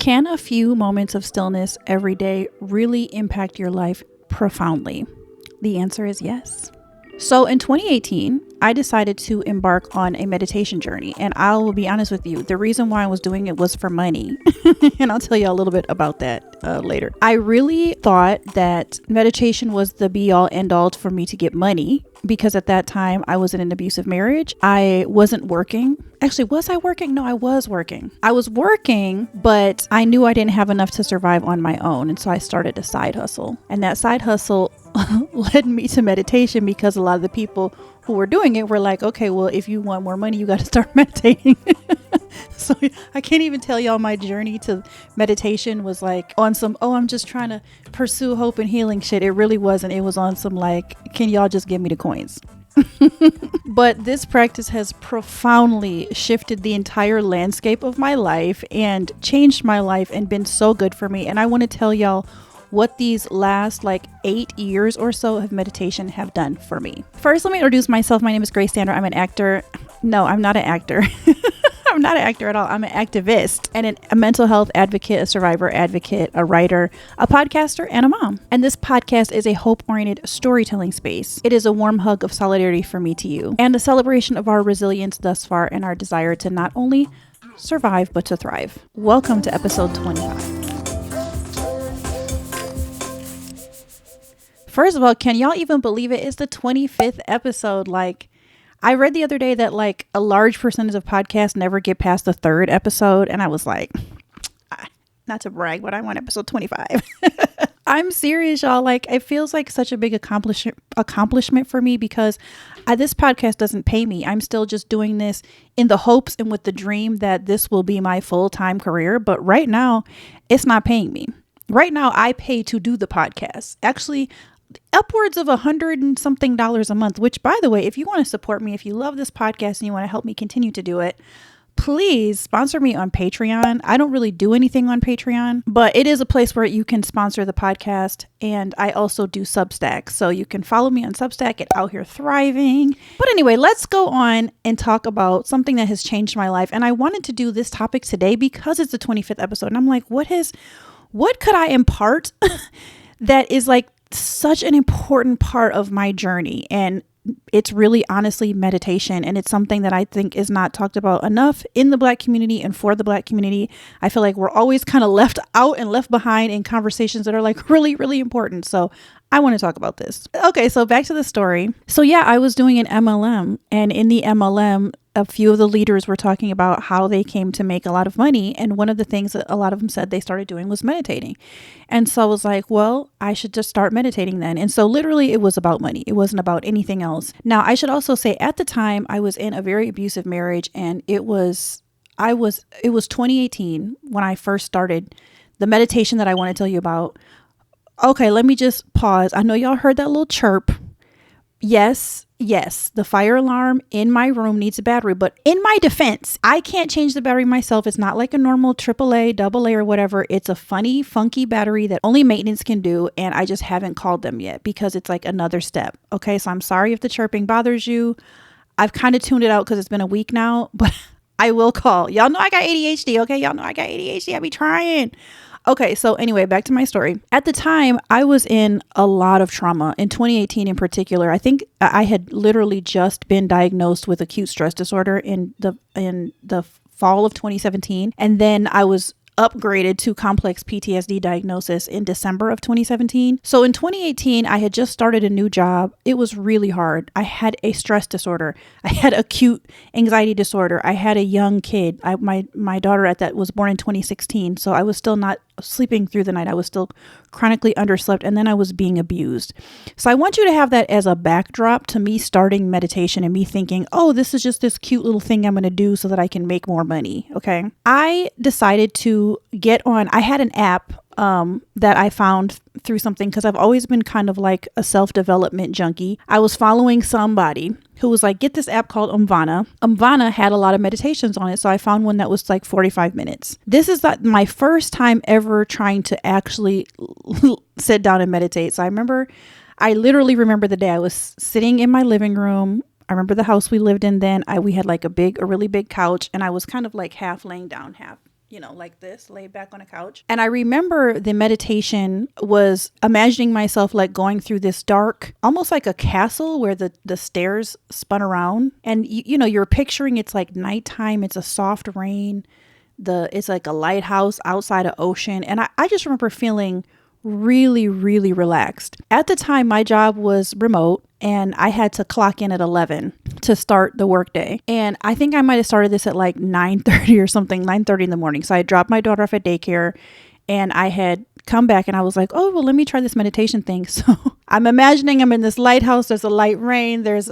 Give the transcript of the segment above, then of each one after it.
Can a few moments of stillness every day really impact your life profoundly? The answer is yes. So in 2018, I decided to embark on a meditation journey. And I will be honest with you, the reason why I was doing it was for money. And I'll tell you a little bit about that later. I really thought that meditation was the be all end all for me to get money, because at that time I was in an abusive marriage. I wasn't working. Actually, was I working? No, I was working. I was working, but I knew I didn't have enough to survive on my own. And so I started a side hustle. And that side hustle led me to meditation, because a lot of the people who were doing it were like, okay, well, if you want more money, you got to start meditating. So I can't even tell y'all my journey to meditation was like on some, oh, I'm just trying to pursue hope and healing shit. It really wasn't. It was on some like, can y'all just give me the coins? But this practice has profoundly shifted the entire landscape of my life and changed my life and been so good for me. And I want to tell y'all what these last like 8 years or so of meditation have done for me. First, let me introduce myself. My name is Grace Sander. I'm an actor. No, I'm not an actor. I'm not an actor at all. I'm an activist and a mental health advocate, a survivor advocate, a writer, a podcaster, and a mom. And this podcast is a hope-oriented storytelling space. It is a warm hug of solidarity from me to you, and a celebration of our resilience thus far and our desire to not only survive, but to thrive. Welcome to episode 25. First of all, can y'all even believe it? It's the 25th episode. Like, I read the other day that like a large percentage of podcasts never get past the third episode. And I was like, not to brag, but I want episode 25. I'm serious, y'all. Like, it feels like such a big accomplishment for me, because this podcast doesn't pay me. I'm still just doing this in the hopes and with the dream that this will be my full-time career. But right now, it's not paying me. Right now, I pay to do the podcast. Actually, upwards of $100 and something a month, which, by the way, if you want to support me, if you love this podcast and you want to help me continue to do it, please sponsor me on Patreon. I don't really do anything on Patreon, but it is a place where you can sponsor the podcast. And I also do Substack. So you can follow me on Substack at Out Here Thriving. But anyway, let's go on and talk about something that has changed my life. And I wanted to do this topic today because it's the 25th episode. And I'm like, what could I impart that is like such an important part of my journey? And it's really honestly meditation. And it's something that I think is not talked about enough in the Black community and for the Black community. I feel like we're always kind of left out and left behind in conversations that are like really, really important. So I want to talk about this. Okay, so back to the story. So yeah, I was doing an MLM, and in the MLM, a few of the leaders were talking about how they came to make a lot of money. And one of the things that a lot of them said they started doing was meditating. And so I was like, well, I should just start meditating then. And so literally it was about money. It wasn't about anything else. Now, I should also say at the time I was in a very abusive marriage, and it was 2018 when I first started the meditation that I want to tell you about. Okay, let me just pause. I know y'all heard that little chirp. Yes, the fire alarm in my room needs a battery, but in my defense, I can't change the battery myself. It's not like a normal AAA, AA or whatever. It's a funny, funky battery that only maintenance can do. And I just haven't called them yet because it's like another step. Okay, so I'm sorry if the chirping bothers you. I've kind of tuned it out because it's been a week now, but I will call. Y'all know I got ADHD, okay? Y'all know I got ADHD. I be trying. Okay, so anyway, back to my story. At the time, I was in a lot of trauma. In 2018 in particular, I think I had literally just been diagnosed with acute stress disorder in the fall of 2017. And then I was upgraded to complex PTSD diagnosis in December of 2017. So in 2018, I had just started a new job. It was really hard. I had a stress disorder. I had acute anxiety disorder. I had a young kid. My daughter at that was born in 2016. So I was still not sleeping through the night. I was still chronically underslept, and then I was being abused. So I want you to have that as a backdrop to me starting meditation and me thinking, oh, this is just this cute little thing I'm going to do so that I can make more money. Okay. I decided to get on. I had an app that I found through something because I've always been kind of like a self-development junkie. I was following somebody who was like, get this app called Umvana. Umvana had a lot of meditations on it. So I found one that was like 45 minutes. This is my first time ever trying to actually sit down and meditate. So I literally remember the day I was sitting in my living room. I remember the house we lived in then. We had like a really big couch, and I was kind of like half laying down, half like this, laid back on a couch. And I remember the meditation was imagining myself like going through this dark, almost like a castle where the stairs spun around. And you're picturing it's like nighttime, it's a soft rain. It's like a lighthouse outside of ocean. And I just remember feeling really, really relaxed. At the time, my job was remote and I had to clock in at 11 to start the workday. And I think I might have started this at like 9:30 or something, 9:30 in the morning. So I dropped my daughter off at daycare and I had come back and I was like, oh, well, let me try this meditation thing. So I'm imagining I'm in this lighthouse. There's a light rain. There's,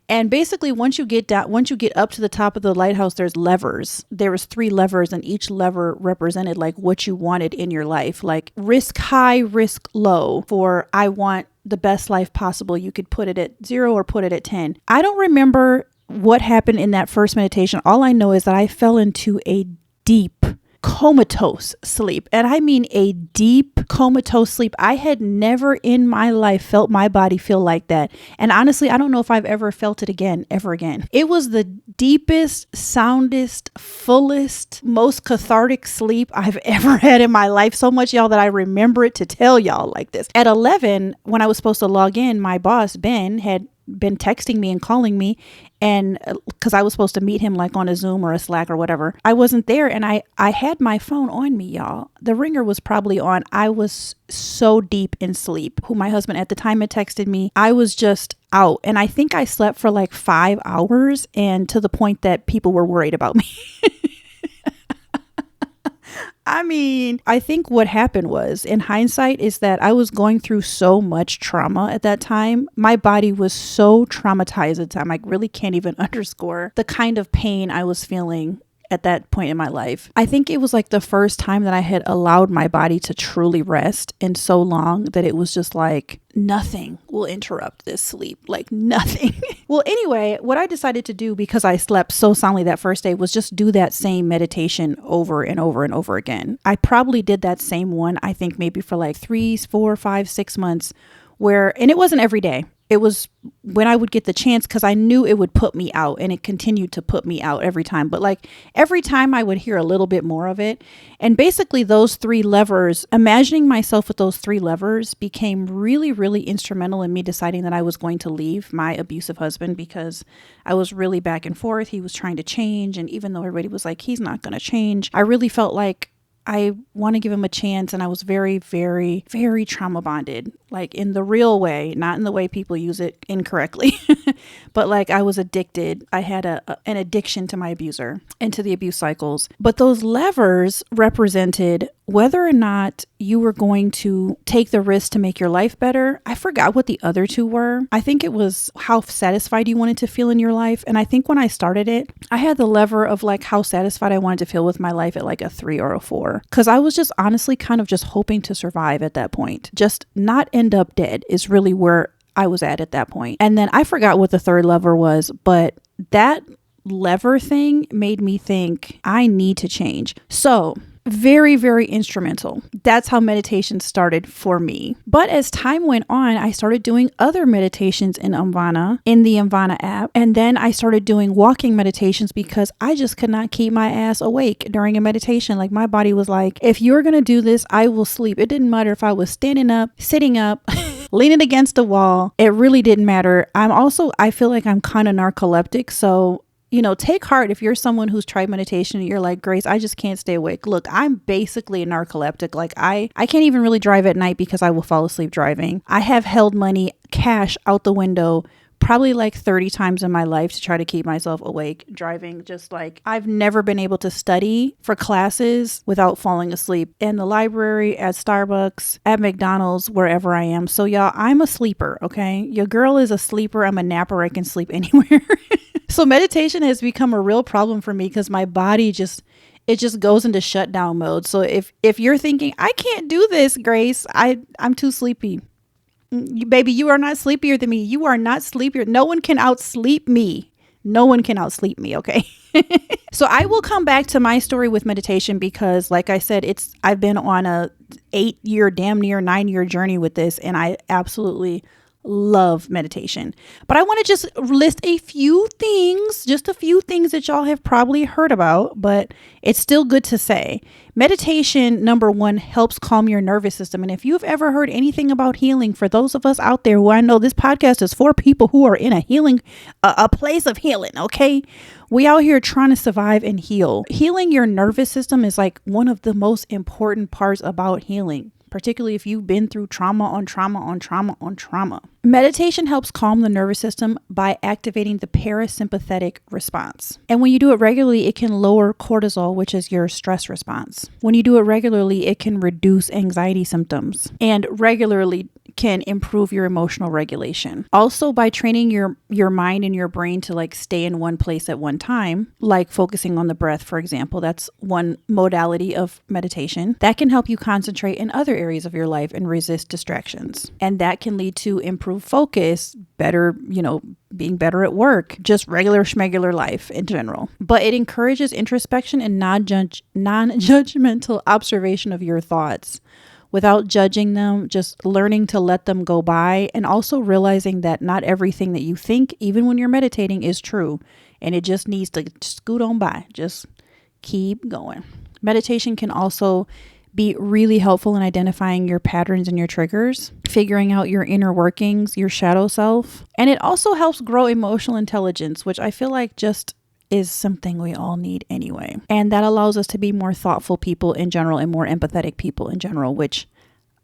and basically once you get up to the top of the lighthouse, there's levers. There was 3 levers and each lever represented like what you wanted in your life, like risk high, risk low. For I want the best life possible. You could put it at 0 or put it at 10. I don't remember what happened in that first meditation. All I know is that I fell into a deep comatose sleep. And I mean a deep comatose sleep. I had never in my life felt my body feel like that. And honestly, I don't know if I've ever felt it ever again. It was the deepest, soundest, fullest, most cathartic sleep I've ever had in my life. So much, y'all, that I remember it to tell y'all like this. At 11, when I was supposed to log in, my boss, Ben, had been texting me and calling me, and because I was supposed to meet him like on a Zoom or a Slack or whatever. I wasn't there, and I had my phone on me, y'all. The ringer was probably on. I was so deep in sleep. Who my husband at the time had texted me. I was just out, and I think I slept for like 5 hours, and to the point that people were worried about me. I mean, I think what happened was, in hindsight, is that I was going through so much trauma at that time. My body was so traumatized at the time. I really can't even underscore the kind of pain I was feeling at that point in my life. I think it was like the first time that I had allowed my body to truly rest in so long that it was just like, nothing will interrupt this sleep, like nothing. Well, anyway, what I decided to do, because I slept so soundly that first day, was just do that same meditation over and over and over again. I probably did that same one, I think maybe for like 3, 4, 5, 6 months, and it wasn't every day. It was when I would get the chance, because I knew it would put me out, and it continued to put me out every time. But like every time I would hear a little bit more of it. And basically those 3 levers, imagining myself with those 3 levers became really, really instrumental in me deciding that I was going to leave my abusive husband, because I was really back and forth. He was trying to change. And even though everybody was like, he's not going to change, I really felt like I want to give him a chance. And I was very, very, very trauma bonded, like in the real way, not in the way people use it incorrectly. But like I was addicted. I had an addiction to my abuser and to the abuse cycles. But those levers represented whether or not you were going to take the risk to make your life better. I forgot what the other 2 were. I think it was how satisfied you wanted to feel in your life. And I think when I started it, I had the lever of like how satisfied I wanted to feel with my life at like a 3 or a 4. Because I was just honestly kind of just hoping to survive at that point. Just not end up dead is really where I was at that point. And then I forgot what the 3rd lever was, but that lever thing made me think I need to change. So very, very instrumental. That's how meditation started for me. But as time went on, I started doing other meditations in the Amvana app. And then I started doing walking meditations because I just could not keep my ass awake during a meditation. Like my body was like, if you're going to do this, I will sleep. It didn't matter if I was standing up, sitting up, leaning against a wall. It really didn't matter. I feel like I'm kind of narcoleptic. So take heart if you're someone who's tried meditation and you're like, Grace, I just can't stay awake. Look, I'm basically a narcoleptic. Like I can't even really drive at night because I will fall asleep driving. I have held money, cash out the window probably like 30 times in my life to try to keep myself awake driving. Just like I've never been able to study for classes without falling asleep in the library, at Starbucks, at McDonald's, wherever I am. So y'all, I'm a sleeper. Okay. Your girl is a sleeper. I'm a napper. I can sleep anywhere. So meditation has become a real problem for me because my body just goes into shutdown mode. So if you're thinking, I can't do this, Grace, I'm too sleepy. Baby, you are not sleepier than me. You are not sleepier. No one can outsleep me. No one can outsleep me. Okay. So I will come back to my story with meditation because like I said, I've been on a 8-year, damn near 9-year journey with this. And I absolutely love meditation. But I want to just list a few things, just a few things that y'all have probably heard about, but it's still good to say. Meditation, number one, helps calm your nervous system. And if you've ever heard anything about healing, for those of us out there who I know this podcast is for people who are in a healing, a place of healing, okay? We out here trying to survive and heal. Healing your nervous system is like one of the most important parts about healing, particularly if you've been through trauma on trauma on trauma on trauma. Meditation helps calm the nervous system by activating the parasympathetic response. And when you do it regularly, it can lower cortisol, which is your stress response. When you do it regularly, it can reduce anxiety symptoms, and regularly can improve your emotional regulation. Also, by training your mind and your brain to like stay in one place at one time, like focusing on the breath, for example, that's one modality of meditation that can help you concentrate in other areas of your life and resist distractions. And that can lead to improved focus, better, being better at work, just regular schmegular life in general. But it encourages introspection and non-judgmental observation of your thoughts, without judging them, just learning to let them go by, and also realizing that not everything that you think, even when you're meditating, is true. And it just needs to scoot on by. Just keep going. Meditation can also be really helpful in identifying your patterns and your triggers, figuring out your inner workings, your shadow self. And it also helps grow emotional intelligence, which I feel like just is something we all need anyway. And that allows us to be more thoughtful people in general and more empathetic people in general, which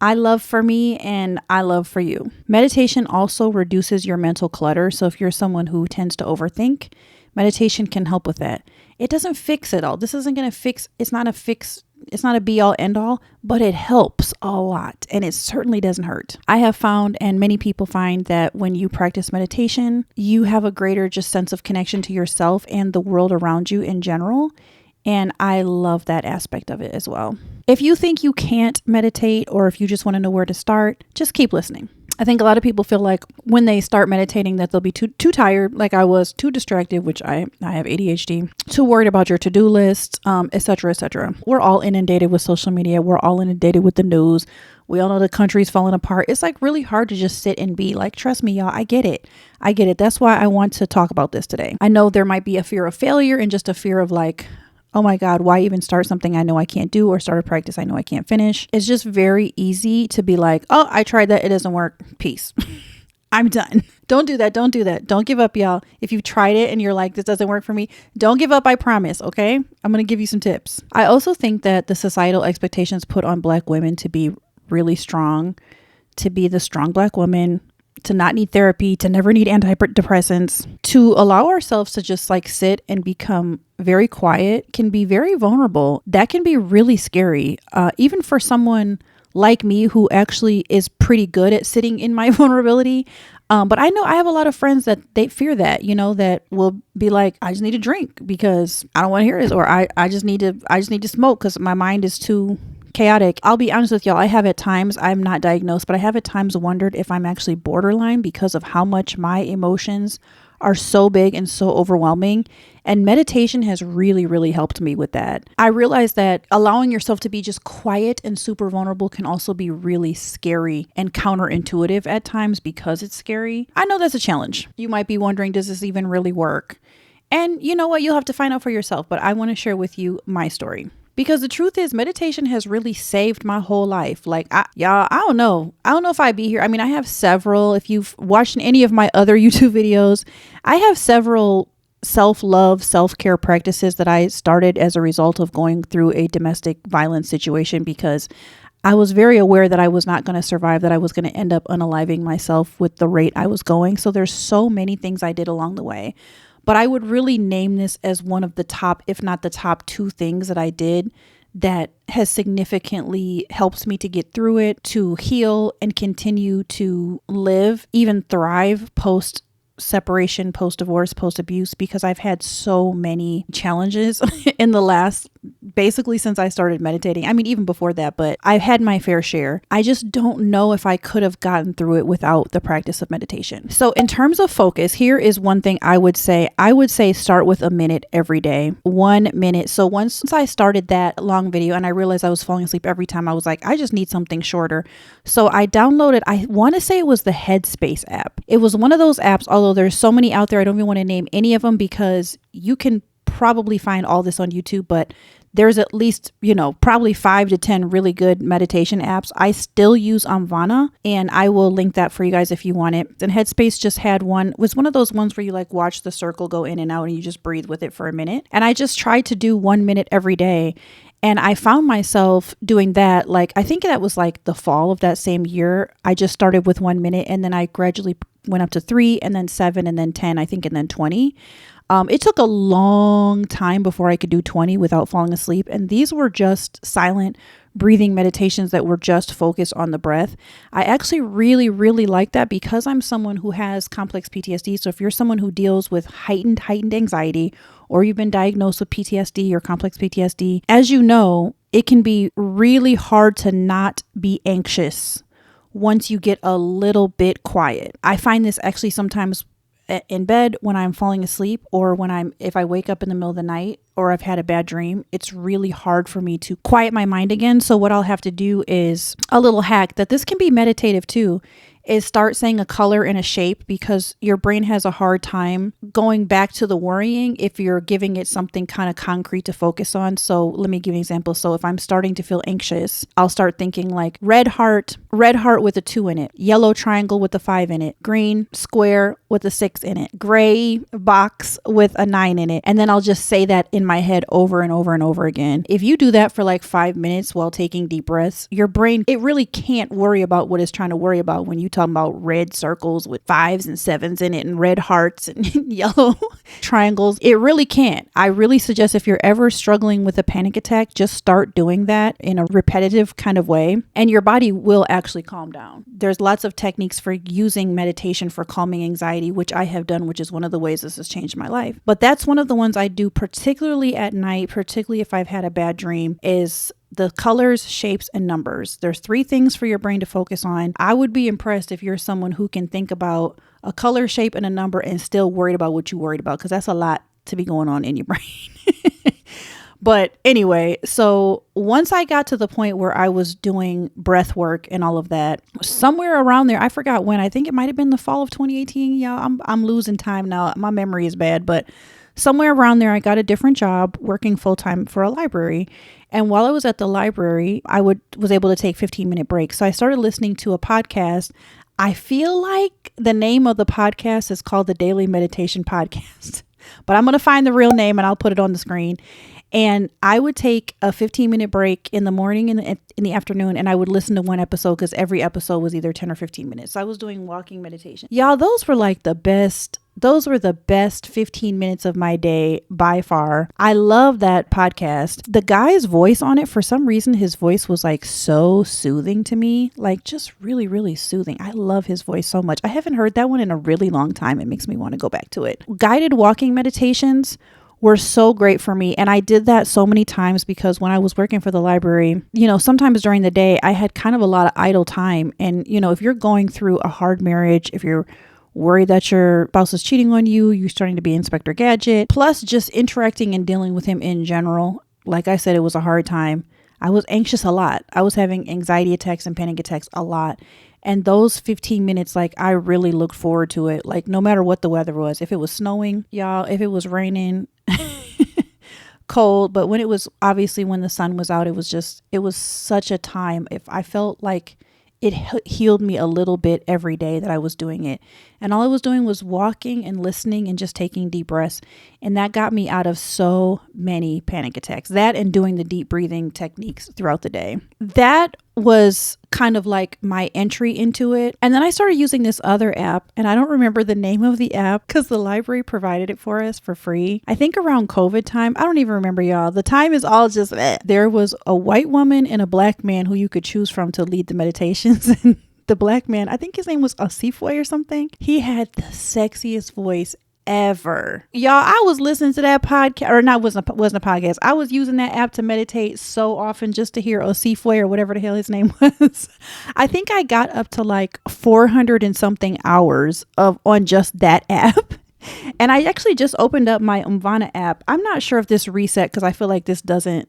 I love for me and I love for you. Meditation also reduces your mental clutter. So if you're someone who tends to overthink, meditation can help with that. It doesn't fix it all. This isn't going to fix, it's not a be all end all, but it helps a lot, and it certainly doesn't hurt. I have found, and many people find, that when you practice meditation, you have a greater just sense of connection to yourself and the world around you in general. And I love that aspect of it as well. If you think you can't meditate, or if you just want to know where to start, just keep listening. I think a lot of people feel like when they start meditating that they'll be too tired, like I was, too distracted, which I have ADHD, too worried about your to-do list, etc., etc. We're all inundated with social media. We're all inundated with the news. We all know the country's falling apart. It's like really hard to just sit and be like, trust me, y'all, I get it. That's why I want to talk about this today. I know there might be a fear of failure and just a fear of like, oh my God, why even start something I know I can't do, or start a practice I know I can't finish? It's just very easy to be like, oh, I tried that. It doesn't work. Peace. I'm done. Don't do that. Don't do that. Don't give up, y'all. If you've tried it and you're like, this doesn't work for me, don't give up. I promise. Okay. I'm going to give you some tips. I also think that the societal expectations put on Black women to be really strong, to be the strong Black woman, to not need therapy, to never need antidepressants, to allow ourselves to just like sit and become very quiet, can be very vulnerable. That can be really scary, even for someone like me who actually is pretty good at sitting in my vulnerability. But I know I have a lot of friends that they fear that, that will be like, I just need to drink because I don't want to hear this, or I just need to smoke because my mind is too chaotic. I'll be honest with y'all. I have at times, I'm not diagnosed, but I have at times wondered if I'm actually borderline because of how much my emotions are so big and so overwhelming. And meditation has really, really helped me with that. I realized that allowing yourself to be just quiet and super vulnerable can also be really scary and counterintuitive at times because it's scary. I know that's a challenge. You might be wondering, does this even really work? And you know what? You'll have to find out for yourself, but I want to share with you my story. Because the truth is, meditation has really saved my whole life. Like, I don't know if I'd be here. I mean, I have several, if you've watched any of my other YouTube videos, I have several self-love, self-care practices that I started as a result of going through a domestic violence situation, because I was very aware that I was not going to survive, that I was going to end up unaliving myself with the rate I was going. So there's so many things I did along the way. But I would really name this as one of the top, if not the top 2 things that I did that has significantly helped me to get through it, to heal and continue to live, even thrive post separation, post-divorce, post-abuse, because I've had so many challenges in the last, basically since I started meditating. I mean, even before that, but I've had my fair share. I just don't know if I could have gotten through it without the practice of meditation. So in terms of focus, here is one thing I would say. I would say start with a minute every day, 1 minute. So once I started that long video and I realized I was falling asleep every time, I was like, I just need something shorter. So I downloaded, I want to say it was the Headspace app. It was one of those apps, although there's so many out there, I don't even want to name any of them because you can probably find all this on YouTube, but there's at least, probably 5 to 10 really good meditation apps. I still use Amvana, and I will link that for you guys if you want it. And Headspace just had was one of those ones where you like watch the circle go in and out and you just breathe with it for a minute. And I just tried to do 1 minute every day. And I found myself doing that, I think that was like the fall of that same year. I just started with 1 minute and then I gradually went up to 3 and then 7 and then 10, I think, and then 20. It took a long time before I could do 20 without falling asleep. And these were just silent breathing meditations that were just focused on the breath. I actually really, really like that because I'm someone who has complex PTSD. So if you're someone who deals with heightened anxiety, or you've been diagnosed with PTSD or complex PTSD, as you know, it can be really hard to not be anxious once you get a little bit quiet. I find this actually sometimes in bed when I'm falling asleep, or if I wake up in the middle of the night or I've had a bad dream, it's really hard for me to quiet my mind again. So what I'll have to do is a little hack that this can be meditative too, is start saying a color and a shape, because your brain has a hard time going back to the worrying if you're giving it something kind of concrete to focus on. So let me give you an example. So if I'm starting to feel anxious, I'll start thinking like red heart with a 2 in it, yellow triangle with a 5 in it, green square with a 6 in it, gray box with a 9 in it. And then I'll just say that in my head over and over and over again. If you do that for like 5 minutes while taking deep breaths, your brain, it really can't worry about what it's trying to worry about when you talking about red circles with 5s and 7s in it and red hearts and yellow triangles. It really can't. I really suggest if you're ever struggling with a panic attack, just start doing that in a repetitive kind of way, and your body will actually calm down. There's lots of techniques for using meditation for calming anxiety, which I have done, which is one of the ways this has changed my life. But that's one of the ones I do particularly at night, particularly if I've had a bad dream, is the colors, shapes, and numbers. There's 3 things for your brain to focus on. I would be impressed if you're someone who can think about a color, shape, and a number and still worried about what you worried about, because that's a lot to be going on in your brain. But anyway, so once I got to the point where I was doing breath work and all of that, somewhere around there, I forgot when, I think it might have been the fall of 2018. Y'all, I'm losing time now. My memory is bad, but somewhere around there, I got a different job working full-time for a library. And while I was at the library, I was able to take 15-minute breaks. So I started listening to a podcast. I feel like the name of the podcast is called the Daily Meditation Podcast, but I'm going to find the real name and I'll put it on the screen. And I would take a 15-minute break in the morning and in the afternoon, and I would listen to one episode because every episode was either 10 or 15 minutes. So I was doing walking meditation. Y'all, those were like the best. Those were the best 15 minutes of my day by far. I love that podcast. The guy's voice on it, for some reason, his voice was like so soothing to me, like just really, really soothing. I love his voice so much. I haven't heard that one in a really long time. It makes me want to go back to it. Guided walking meditations were so great for me. And I did that so many times because when I was working for the library, sometimes during the day, I had kind of a lot of idle time. And, if you're going through a hard marriage, if you're worried that your spouse is cheating on you, you're starting to be Inspector Gadget, plus just interacting and dealing with him in general. Like I said, it was a hard time. I was anxious a lot. I was having anxiety attacks and panic attacks a lot. And those 15 minutes, I really looked forward to it. No matter what the weather was, if it was snowing, y'all, if it was raining, cold, but when the sun was out, it was such a time. If I felt like it healed me a little bit every day that I was doing it. And all I was doing was walking and listening and just taking deep breaths. And that got me out of so many panic attacks. That and doing the deep breathing techniques throughout the day. That was kind of like my entry into it. And then I started using this other app, and I don't remember the name of the app because the library provided it for us for free. I think around COVID time. I don't even remember, y'all. The time is all just There was a white woman and a black man who you could choose from to lead the meditations. And the black man, I think his name was Asifway or something. He had the sexiest voice ever. Y'all, I was listening to that podcast, or not, wasn't a podcast. I was using that app to meditate so often just to hear Osifwe or whatever the hell his name was. I think I got up to like 400 and something hours on just that app. And I actually just opened up my Umvana app. I'm not sure if this reset, because I feel like this doesn't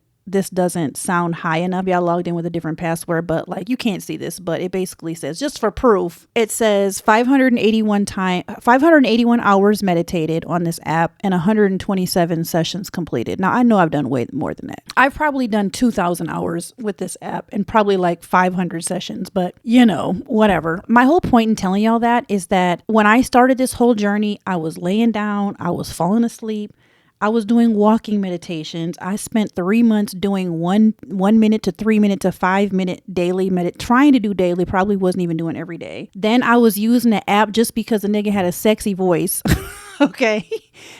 sound high enough. Y'all logged in with a different password, but like you can't see this, but it basically says, just for proof, it says 581 hours meditated on this app and 127 sessions completed. Now I know I've done way more than that. I've probably done 2,000 hours with this app and probably like 500 sessions, but whatever. My whole point in telling y'all that is that when I started this whole journey, I was laying down, I was falling asleep. I was doing walking meditations. I spent 3 months doing 1 minute to 3 minute to 5 minute daily trying to do daily, probably wasn't even doing every day. Then I was using the app just because the nigga had a sexy voice. Okay.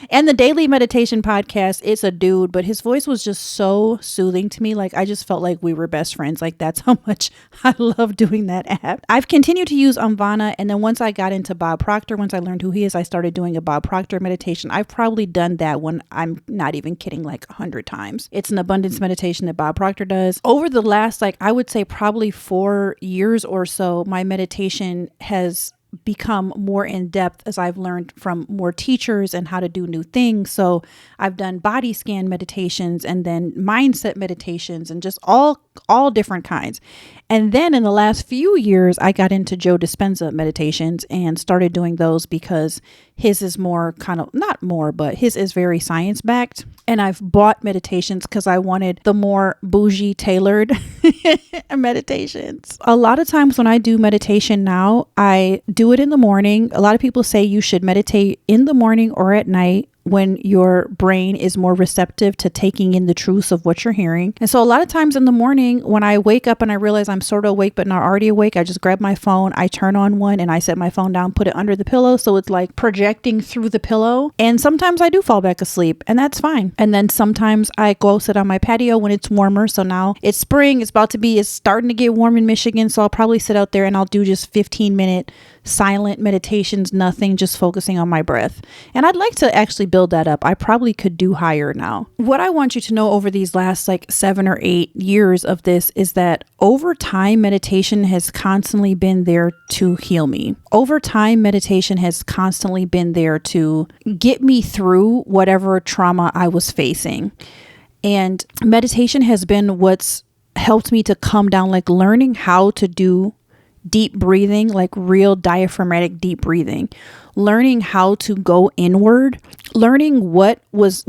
And the daily meditation podcast, it's a dude, but his voice was just so soothing to me. Like I just felt like we were best friends. Like that's how much I love doing that app. I've continued to use Umvana. And then once I got into Bob Proctor, once I learned who he is, I started doing a Bob Proctor meditation. I've probably done that one. I'm not even kidding, like 100 times. It's an abundance meditation that Bob Proctor does. Over the last, I would say probably 4 years or so, my meditation has become more in depth as I've learned from more teachers and how to do new things. So I've done body scan meditations and then mindset meditations and just all different kinds. And then in the last few years, I got into Joe Dispenza meditations and started doing those because his is more his is very science backed. And I've bought meditations because I wanted the more bougie tailored meditations. A lot of times when I do meditation now, I do it in the morning. A lot of people say you should meditate in the morning or at night when your brain is more receptive to taking in the truths of what you're hearing. And so a lot of times in the morning when I wake up and I realize I'm sort of awake but not already awake, I just grab my phone, I turn on one and I set my phone down, put it under the pillow so it's like projecting through the pillow. And sometimes I do fall back asleep and that's fine. And then sometimes I go sit on my patio when it's warmer. So now it's spring, it's starting to get warm in Michigan. So I'll probably sit out there and I'll do just 15-minute silent meditations, nothing, just focusing on my breath. And I'd like to actually build that up. I probably could do higher now. What I want you to know over these last 7 or 8 years of this is that over time, meditation has constantly been there to heal me. Over time, meditation has constantly been there to get me through whatever trauma I was facing. And meditation has been what's helped me to come down, learning how to do deep breathing, real diaphragmatic deep breathing, learning how to go inward, learning what was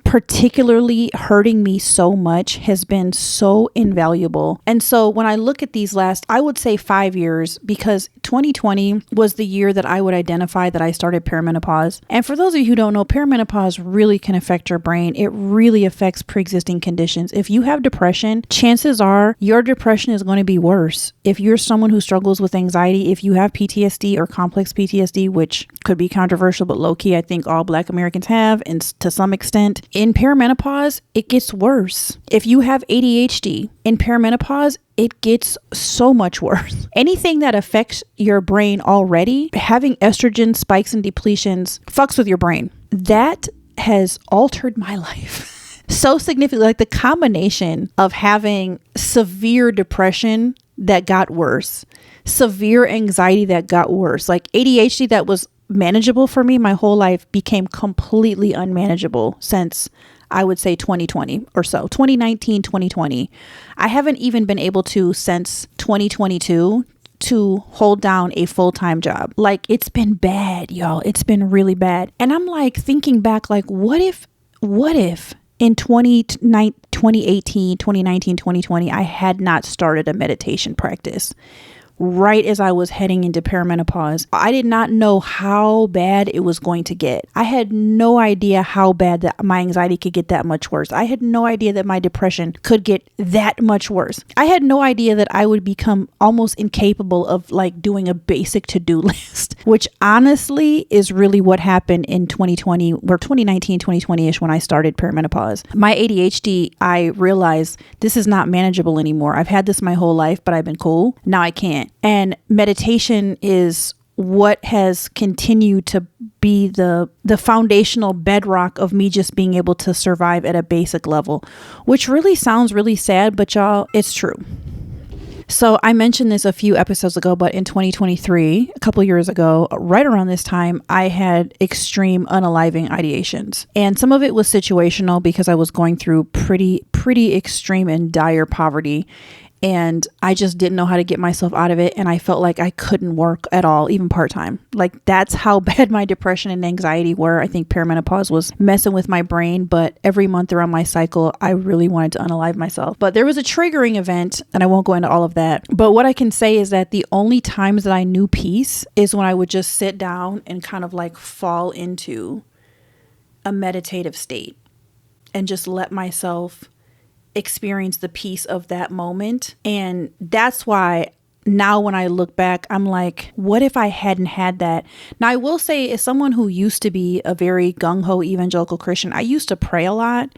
particularly hurting me so much has been so invaluable. And so when I look at these last, I would say 5 years, because 2020 was the year that I would identify that I started perimenopause. And for those of you who don't know, perimenopause really can affect your brain. It really affects pre-existing conditions. If you have depression, chances are your depression is going to be worse. If you're someone who struggles with anxiety, if you have PTSD or complex PTSD, which could be controversial, but low-key, I think all Black Americans have, and to some extent, in perimenopause, it gets worse. If you have ADHD, in perimenopause, it gets so much worse. Anything that affects your brain already, having estrogen spikes and depletions fucks with your brain. That has altered my life so significantly. The combination of having severe depression that got worse, severe anxiety that got worse, ADHD that was manageable for me my whole life became completely unmanageable since I would say 2020 or so, 2019, 2020. I haven't even been able to since 2022 to hold down a full-time job. It's been bad, y'all. It's been really bad. And I'm thinking back, what if in 2018, 2019, 2020, I had not started a meditation practice right as I was heading into perimenopause? I did not know how bad it was going to get. I had no idea how bad that my anxiety could get that much worse. I had no idea that my depression could get that much worse. I had no idea that I would become almost incapable of doing a basic to-do list, which honestly is really what happened in 2020 or 2019, 2020-ish when I started perimenopause. My ADHD, I realized this is not manageable anymore. I've had this my whole life, but I've been cool. Now I can't. enlightenment. And meditation is what has continued to be the foundational bedrock of me just being able to survive at a basic level, which really sounds really sad, but y'all, it's true. So I mentioned this a few episodes ago, but in 2023, a couple years ago, right around this time, I had extreme unaliving ideations. And some of it was situational because I was going through pretty extreme and dire poverty. And I just didn't know how to get myself out of it. And I felt like I couldn't work at all, even part-time. Like, that's how bad my depression and anxiety were. I think perimenopause was messing with my brain. But every month around my cycle, I really wanted to unalive myself. But there was a triggering event, and I won't go into all of that. But what I can say is that the only times that I knew peace is when I would just sit down and kind of like fall into a meditative state and just let myself experience the peace of that moment. And that's why now when I look back, I'm like, what if I hadn't had that? Now, I will say, as someone who used to be a very gung-ho evangelical Christian, I used to pray a lot.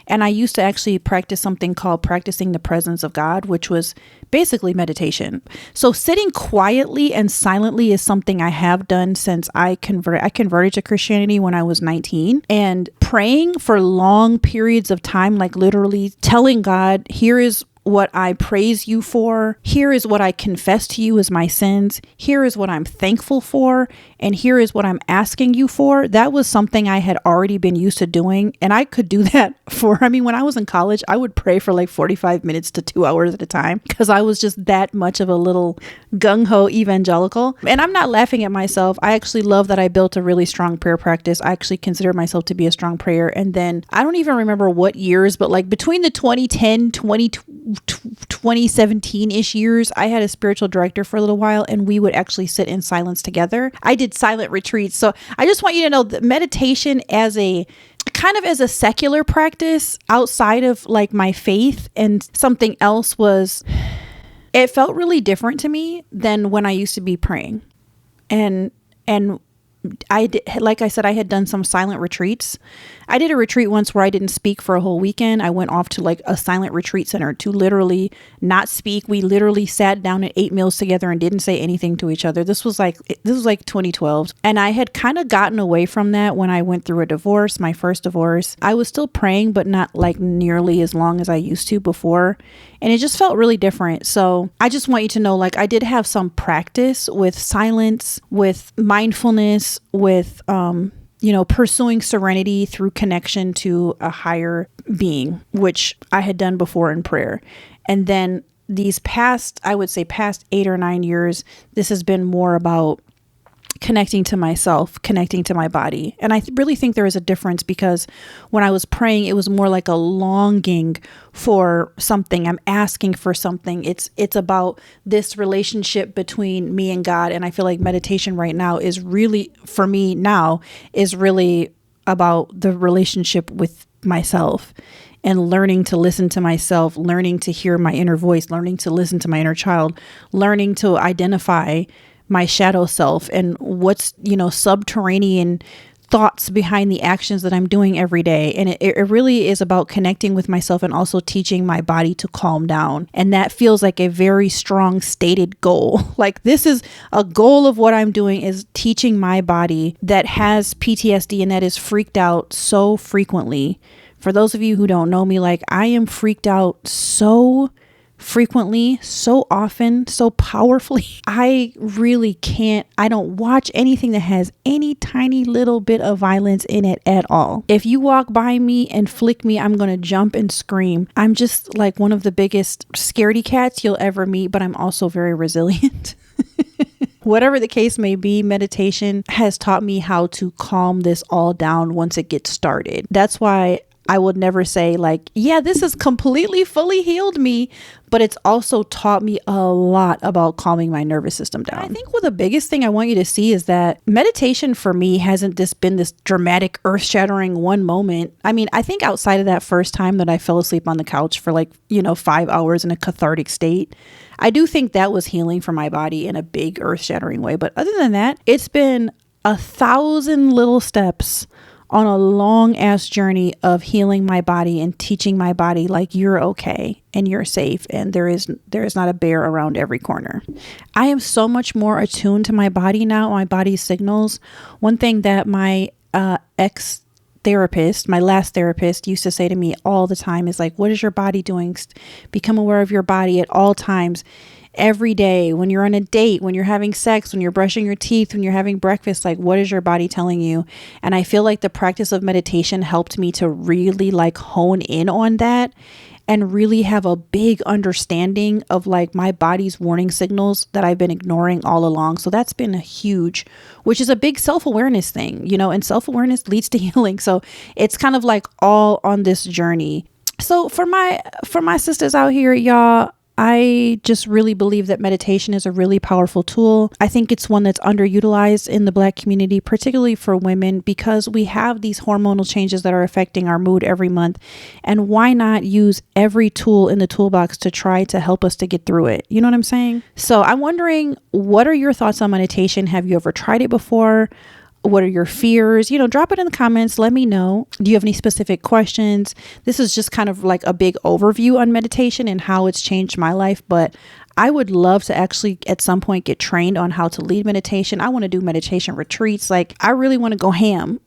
And I used to actually practice something called practicing the presence of God, which was basically meditation. So sitting quietly and silently is something I have done since I converted to Christianity when I was 19. And praying for long periods of time, like literally telling God, here is what I praise you for. Here is what I confess to you as my sins. Here is what I'm thankful for. And here is what I'm asking you for. That was something I had already been used to doing. And I could do that when I was in college, I would pray for like 45 minutes to 2 hours at a time because I was just that much of a little gung-ho evangelical. And I'm not laughing at myself. I actually love that I built a really strong prayer practice. I actually consider myself to be a strong prayer. And then I don't even remember what years, but like between the 2010, 2017-ish years, I had a spiritual director for a little while, and we would actually sit in silence together. I did silent retreats. So I just want you to know that meditation as a secular practice outside of like my faith and something else it felt really different to me than when I used to be praying. And I did, like I said, I had done some silent retreats. I did a retreat once where I didn't speak for a whole weekend. I went off to like a silent retreat center to literally not speak. We literally sat down and ate meals together and didn't say anything to each other. This was like 2012. And I had kind of gotten away from that when I went through a divorce, my first divorce. I was still praying, but not like nearly as long as I used to before. And it just felt really different. So I just want you to know, like, I did have some practice with silence, with mindfulness, with, pursuing serenity through connection to a higher being, which I had done before in prayer. And then these past 8 or 9 years, this has been more about connecting to myself, connecting to my body. And I really think there is a difference because when I was praying, it was more like a longing for something. I'm asking for something. It's about this relationship between me and God. And I feel like meditation right now is really, for me now, is really about the relationship with myself and learning to listen to myself, learning to hear my inner voice, learning to listen to my inner child, learning to identify my shadow self and what's, subterranean thoughts behind the actions that I'm doing every day. And it really is about connecting with myself and also teaching my body to calm down. And that feels like a very strong stated goal. Like, this is a goal of what I'm doing, is teaching my body that has PTSD and that is freaked out so frequently. For those of you who don't know me, like, I am freaked out so frequently, so often, so powerfully. I don't watch anything that has any tiny little bit of violence in it at all. If you walk by me and flick me, I'm going to jump and scream. I'm just like one of the biggest scaredy cats you'll ever meet, but I'm also very resilient. Whatever the case may be, meditation has taught me how to calm this all down once it gets started. That's why I would never say like, yeah, this has completely fully healed me, but it's also taught me a lot about calming my nervous system down. I think the biggest thing I want you to see is that meditation for me hasn't just been this dramatic, earth-shattering one moment. I mean, I think outside of that first time that I fell asleep on the couch for 5 hours in a cathartic state, I do think that was healing for my body in a big earth-shattering way. But other than that, it's been 1,000 little steps on a long ass journey of healing my body and teaching my body like you're okay and you're safe and there is not a bear around every corner. I am so much more attuned to my body now, my body's signals. One thing that my ex-therapist, my last therapist, used to say to me all the time is like, what is your body doing? Become aware of your body at all times. Every day, when you're on a date, when you're having sex, when you're brushing your teeth, when you're having breakfast, like what is your body telling you? And I feel like the practice of meditation helped me to really like hone in on that and really have a big understanding of like my body's warning signals that I've been ignoring all along. So that's been a huge, which is a big self-awareness thing, you know, and self-awareness leads to healing. So it's kind of like all on this journey. So for my sisters out here, y'all, I just really believe that meditation is a really powerful tool. I think it's one that's underutilized in the Black community, particularly for women, because we have these hormonal changes that are affecting our mood every month. And why not use every tool in the toolbox to try to help us to get through it? You know what I'm saying? So I'm wondering, what are your thoughts on meditation? Have you ever tried it before? What are your fears? You know, drop it in the comments. Let me know. Do you have any specific questions? This is just kind of like a big overview on meditation and how it's changed my life. But I would love to actually at some point get trained on how to lead meditation. I want to do meditation retreats. Like I really want to go ham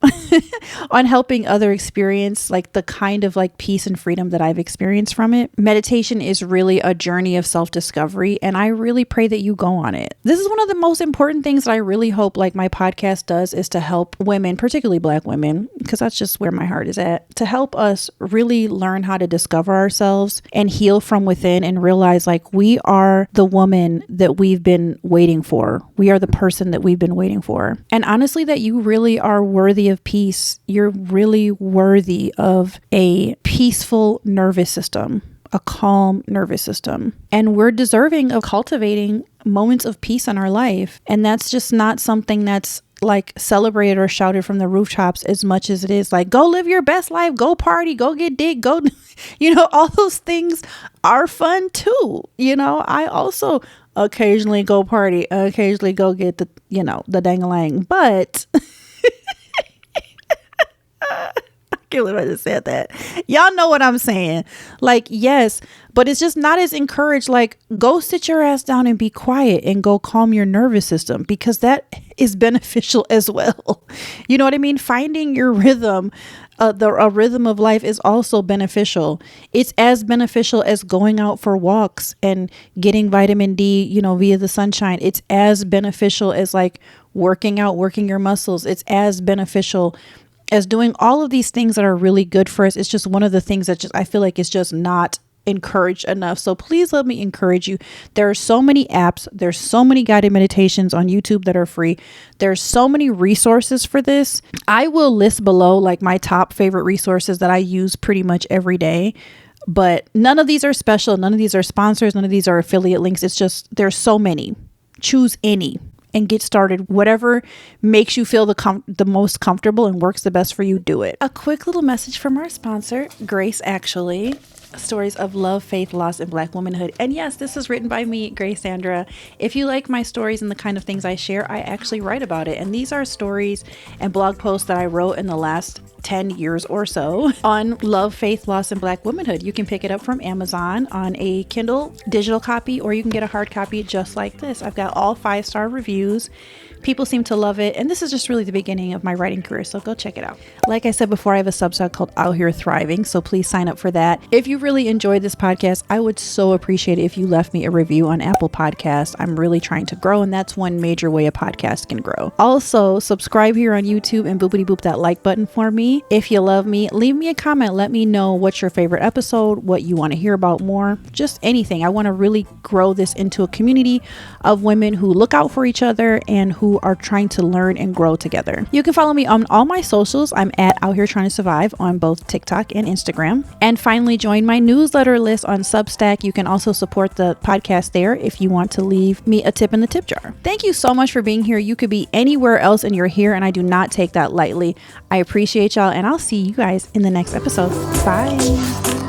on helping other experience like the kind of like peace and freedom that I've experienced from it. Meditation is really a journey of self-discovery, and I really pray that you go on it. This is one of the most important things that I really hope like my podcast does, is to help women, particularly Black women, because that's just where my heart is at, to help us really learn how to discover ourselves and heal from within and realize like we are the woman that we've been waiting for. We are the person that we've been waiting for. And honestly, that you really are worthy of peace. You're really worthy of a peaceful nervous system, a calm nervous system. And we're deserving of cultivating moments of peace in our life. And that's just not something that's like celebrated or shouted from the rooftops as much as it is like, go live your best life, go party, go get dick, go, you know, all those things are fun too. You know, I also occasionally go party, occasionally go get the, you know, the dang-a-lang, but I can't believe I just said that. Y'all know what I'm saying. Like, yes, but it's just not as encouraged. Like, go sit your ass down and be quiet and go calm your nervous system, because that is beneficial as well. You know what I mean? Finding your rhythm, a rhythm of life is also beneficial. It's as beneficial as going out for walks and getting vitamin D, you know, via the sunshine. It's as beneficial as like working out, working your muscles. It's as beneficial as doing all of these things that are really good for us. It's just one of the things that just I feel like it's just not encouraged enough. So please let me encourage you. There are so many apps. There's so many guided meditations on YouTube that are free. There's so many resources for this. I will list below like my top favorite resources that I use pretty much every day. But none of these are special. None of these are sponsors. None of these are affiliate links. It's just there's so many. Choose any and get started. Whatever makes you feel the most comfortable and works the best for you, do it. A quick little message from our sponsor, Grace Actually. Stories of love, faith, loss, and Black womanhood. And yes, this is written by me, Grace Sandra. If you like my stories and the kind of things I share, I actually write about it. And these are stories and blog posts that I wrote in the last 10 years or so on love, faith, loss, and Black womanhood. You can pick it up from Amazon on a Kindle digital copy, or you can get a hard copy just like this. I've got all 5-star reviews. People seem to love it. And this is just really the beginning of my writing career. So go check it out. Like I said before, I have a Substack called Out Here Thriving. So please sign up for that. If you really enjoyed this podcast, I would so appreciate it if you left me a review on Apple Podcasts. I'm really trying to grow, and that's one major way a podcast can grow. Also, subscribe here on YouTube and boopity boop that like button for me. If you love me, leave me a comment. Let me know what's your favorite episode, what you want to hear about more, just anything. I want to really grow this into a community of women who look out for each other and who are trying to learn and grow together. You can follow me on all my socials. I'm at Out Here Trying to Survive on both TikTok and Instagram. And finally, join my newsletter list on Substack. You can also support the podcast there if you want to leave me a tip in the tip jar. Thank you so much for being here. You could be anywhere else and you're here, and I do not take that lightly. I appreciate y'all, and I'll see you guys in the next episode. Bye.